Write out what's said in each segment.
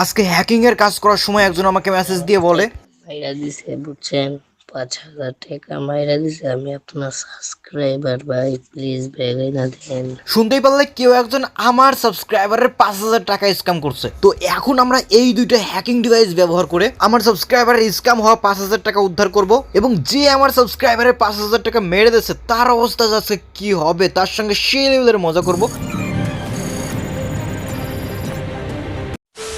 আজকে হ্যাকিং এর কাজ করার সময় একজন আমাকে মেসেজ দিয়ে বলে, মাইরা দিছে বুঝছেন, 5,000 টাকা মাইরা দিছে। আমি আপনার সাবস্ক্রাইবার ভাই, প্লিজ বেগাই না দেন। শুনতেই পারলে কেউ একজন আমার সাবস্ক্রাইবারের 5,000 টাকা স্ক্যাম করছে। তো এখন আমরা এই দুইটা হ্যাকিং ডিভাইস ব্যবহার করে আমার সাবস্ক্রাইবারের স্ক্যাম হওয়া 5,000 টাকা উদ্ধার করব, এবং যে আমার সাবস্ক্রাইবারের 5,000 টাকা মেরে দিয়েছে তার অবস্থা যাচ্ছে কি হবে, তার সঙ্গে সেই লেভেলের মজা করব।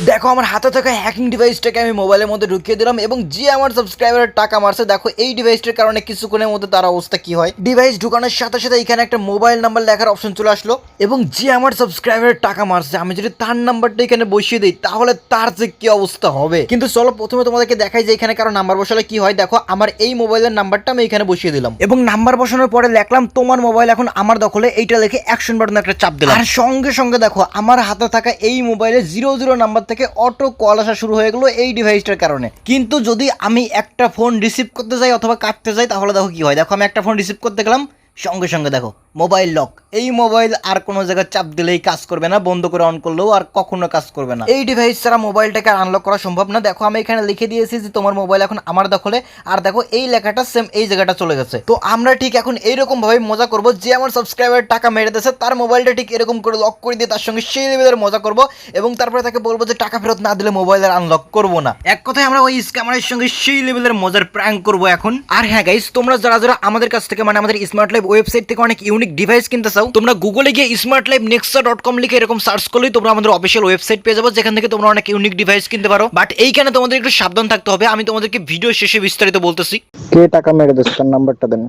দেখো আমার হাতে থাকা হ্যাকিং ডিভাইসটাকে আমি মোবাইলের মধ্যে ঢুকিয়ে দিলাম, এবং যে আমার সাবস্ক্রাইবারের টাকা মারছে দেখো এই ডিভাইসটার কারণে কিছুক্ষণের মধ্যে তার অবস্থা কি হয়। ডিভাইস ঢুকানোর সাথে সাথে এখানে একটা মোবাইল নাম্বার লেখার অপশন চলে আসলো, এবং যে আমার সাবস্ক্রাইবারের টাকা মারছে আমি যদি তার নাম্বারটা এখানে বসিয়ে দিই তাহলে তার যে কি অবস্থা হবে। কিন্তু চলো প্রথমে তোমাদেরকে দেখাই যে এখানে কারো নাম্বার বসালে কি হয়। দেখো আমার এই মোবাইলের নাম্বারটা আমি এখানে বসিয়ে দিলাম, এবং নাম্বার বসানোর পরে লিখলাম তোমার মোবাইল এখন আমার দখলে, এইটা লিখে অ্যাকশন বাটনে একটা চাপ দিলাম। আর সঙ্গে সঙ্গে দেখো আমার হাতে থাকা এই মোবাইলে 00 নাম্বার থেকে অটো কল আসা শুরু হয়ে গেলো এই ডিভাইসটার কারণে। কিন্তু যদি আমি একটা ফোন রিসিভ করতে যাই অথবা কাটতে যাই তাহলে দেখো কি হয়। দেখো আমি একটা ফোন রিসিভ করতে গেলাম, সঙ্গে সঙ্গে দেখো মোবাইল লক। এই মোবাইল আর কোনো জায়গায় চাপ দিলেই কাজ করবে না, বন্ধ করে অন করলেও আর কখনো কাজ করবে না। এই ডিভাইস ছাড়া মোবাইলটাকে আনলক করা সম্ভব না। দেখো আমি এখানে লিখে দিয়েছি যে তোমার মোবাইল এখন আমার দখলে, আর দেখো এই লেখাটা সেম এই জায়গাটা চলে গেছে। তো আমরা ঠিক এখন এইরকম ভাবে মজা করবো, যে আমার সাবস্ক্রাইবার টাকা মেরে দিয়েছে তার মোবাইলটা ঠিক এরকম করে লক করে দিয়ে তার সঙ্গে সেই লেভেলের মজা করবো, এবং তারপরে তাকে বলবো যে টাকা ফেরত না দিলে মোবাইল আর আনলক করবো না। এক কথায় আমরা ওই স্ক্যামারের সঙ্গে সেই লেভেলের মজার প্র্যাঙ্ক করবো এখন। আর হ্যাঁ গাইস, তোমরা যারা যারা আমাদের কাছ থেকে মানে আমাদের স্মার্ট লাইফ ওয়েবসাইট থেকে অনেক ইউনিক ডিভাইস কিনতে চাও, তোমরা গুগলে গিয়ে smartlife.nexa.com লিখে এরকম সার্চ করলেই তোমরা আমাদের অফিসিয়াল ওয়েবসাইট পেয়ে যাবে, যেখান থেকে তোমরা অনেক ইউনিক ডিভাইস কিনতে পারো। বাট এইখানে তোমাদের একটু সাবধান থাকতে হবে, আমি তোমাদেরকে ভিডিও শেষে বিস্তারিত বলতেছি। কে টাকা মেরে দিচ্ছে তার নাম্বারটা দেন।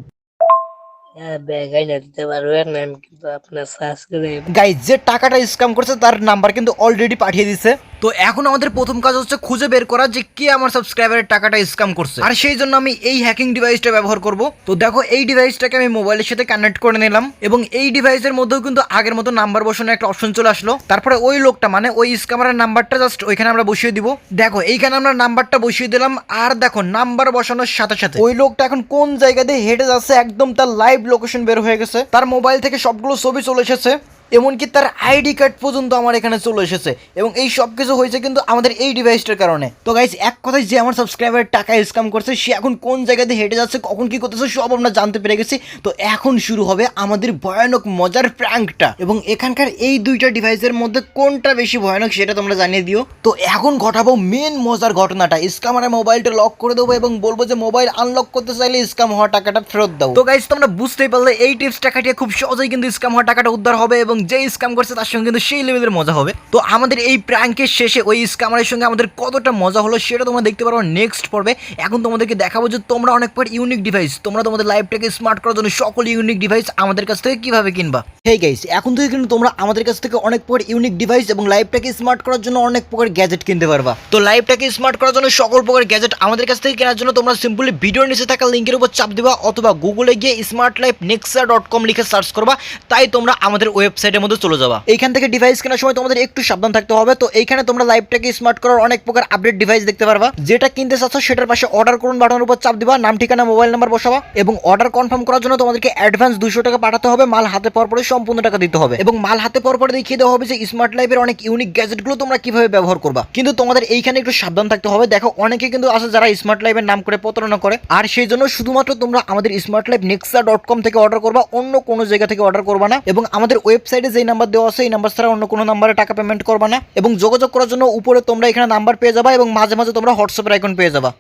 হ্যাঁ, বেগাই না দিতে পারবেন না, আমি কিন্তু আপনার সাবস্ক্রাইব। গাইজ যে টাকাটা স্ক্যাম করছে তার নাম্বার কিন্তু অলরেডি পাঠিয়ে দিছে। তো এখন আমাদের প্রথম কাজ হচ্ছে খুঁজে বের করা যে কে আমার সাবস্ক্রাইবারের টাকাটা স্ক্যাম করছে, আর সেই জন্য আমি এই হ্যাকিং ডিভাইসটা ব্যবহার করব। তো দেখো এই ডিভাইসটাকে আমি মোবাইলের সাথে কানেক্ট করে নিলাম, এবং এই ডিভাইসের মধ্যেও কিন্তু আগের মতো নাম্বার বসানোর একটা অপশন চলে আসলো। তারপরে ওই লোকটা মানে ওই স্ক্যামারের নাম্বারটা জাস্ট ওইখানে আমরা বসিয়ে দিব। দেখো এইখানে আমরা নাম্বারটা বসিয়ে দিলাম, আর দেখো নাম্বার বসানোর সাথে সাথে ওই লোকটা এখন কোন জায়গা দিয়ে হেঁটে যাচ্ছে একদম তার লাইভ লোকেশন বের হয়ে গেছে, তার মোবাইল থেকে সবগুলো ছবি চলে এসেছে, এমনকি তার আইডি কার্ড পর্যন্ত আমার এখানে চলে এসেছে, এবং এই সব কিছু হয়েছে কিন্তু আমাদের এই ডিভাইসটার কারণে। তো গাইস এক কথায় যে আমার সাবস্ক্রাইবারের টাকা স্ক্যাম করছে সে এখন কোন জায়গাতে হেঁটে যাচ্ছে, কখন কি করতেছে সব আমরা জানতে পেরে গেছি। তো এখন শুরু হবে আমাদের ভয়ানক মজার প্র্যাঙ্কটা, এবং এখানকার এই দুইটা ডিভাইসের মধ্যে কোনটা বেশি ভয়ানক সেটা তোমরা জানিয়ে দিও। তো এখন ঘটাবো মেন মজার ঘটনাটা, স্ক্যামারের মোবাইলটা লক করে দেবো এবং বলবো যে মোবাইল আনলক করতে চাইলে স্ক্যাম হওয়া টাকাটা ফেরত দাও। তো গাইস তোমরা বুঝতেই পারলে এই টিপসটা খাটিয়ে খুব সহজেই কিন্তু স্ক্যাম হওয়া টাকাটা উদ্ধার হবে, এবং যে স্ক্যাম করছে তার সঙ্গে কিন্তু সেই লেভেলের মজা হবে। তো আমাদের এই প্র্যাঙ্কের শেষে ওই স্ক্যামারের সঙ্গে আমাদের কতটা মজা হলো সেটা তোমরা দেখতে পারো নেক্সট পর্বে। এখন তোমাদেরকে দেখাবো যে তোমরা অনেক পর ইউনিক ডিভাইস, তোমরা তোমাদের লাইফটাকে স্মার্ট করার জন্য সকল ইউনিক ডিভাইস আমাদের কাছ থেকে কিভাবে কিনবা। হেই গাইস, এখন থেকে কিন্তু তোমরা আমাদের কাছ থেকে অনেক পর ইউনিক ডিভাইস এবং লাইফটাকে স্মার্ট করার জন্য অনেক প্রকার গ্যাজেট কিনতে পারবা। তো লাইফটাকে স্মার্ট করার জন্য সকল প্রকার গ্যাজেট আমাদের কাছ থেকে কেনার জন্য তোমরা সিম্পলি ভিডিওর নিচে থাকা লিঙ্কের উপর চাপ দিবা, অথবা গুগলে গিয়ে smartlife.nexa.com লিখে সার্চ করবা, তাই তোমরা আমাদের ওয়েবসাইটের মধ্যে চলে যাবা। এইখান থেকে ডিভাইস কেনার সময় তোমাদের একটু সাবধান থাকতে হবে। তো এইখানে তোমরা লাইফটাকে স্মার্ট করার অনেক প্রকার আপডেট ডিভাইস দেখতে পারবা, যেটা কিনতে চাচ্ছ সেটার পাশে অর্ডার করুন বাটনের উপর চাপ দিবা, নাম ঠিকানা মোবাইল নাম্বার বসাবা, এবং অর্ডার কনফার্ম করার জন্য তোমাদেরকে অ্যাডভান্স 200 টাকা পাঠাতে হবে, মাল হাতে পাওয়ার পরে সম্পূর্ণ টাকা দিতে হবে, এবং মাল হাতে পাওয়ার পরে দেখিয়ে দেওয়া হবে যে স্মার্ট লাইফের অনেক ইউনিক গ্যাজেটগুলো তোমরা কিভাবে ব্যবহার করবা। কিন্তু তোমাদের এইখানে একটু সাবধান থাকতে হবে। দেখো অনেকে কিন্তু আছে যারা স্মার্ট লাইফের নাম করে প্রতারণা করে, আর সেই জন্য শুধুমাত্র তোমরা আমাদের smartlife.nexa.com থেকে অর্ডার করবা, অন্য কোনো জায়গা থেকে অর্ডার করবা না, এবং আমাদের ওয়েবসাইটে যেই নাম্বার দেওয়া আছে এই নাম্বার ছাড়া অন্য কোনো নাম্বারে টাকা পেমেন্ট করবা না, এবং যোগাযোগ করার জন্য উপরে তোমরা এখানে নাম্বার পেয়ে যাবা, এবং মাঝে মাঝে তোমরা হোয়াটসঅ্যাপের আইকন পেয়ে যাবা।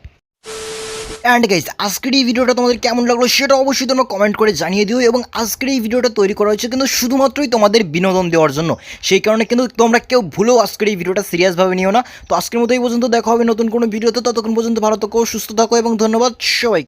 অ্যান্ড গাইস আজকের এই ভিডিওটা তোমাদের কেমন লাগলো সেটা অবশ্যই তোমরা কমেন্ট করে জানিয়ে দিও, এবং আজকের এই ভিডিওটা তৈরি করা হয়েছে কিন্তু শুধুমাত্রই তোমাদের বিনোদন দেওয়ার জন্য, সেই কারণে কিন্তু তোমরা কেউ ভুলেও আজকের এই ভিডিওটা সিরিয়াসভাবে নিও না। তো আজকের মতো এই পর্যন্ত দেখা হবে নতুন কোনো ভিডিওতে, ততক্ষণ পর্যন্ত ভালো থাকো, সুস্থ থাকো, এবং ধন্যবাদ সবাই।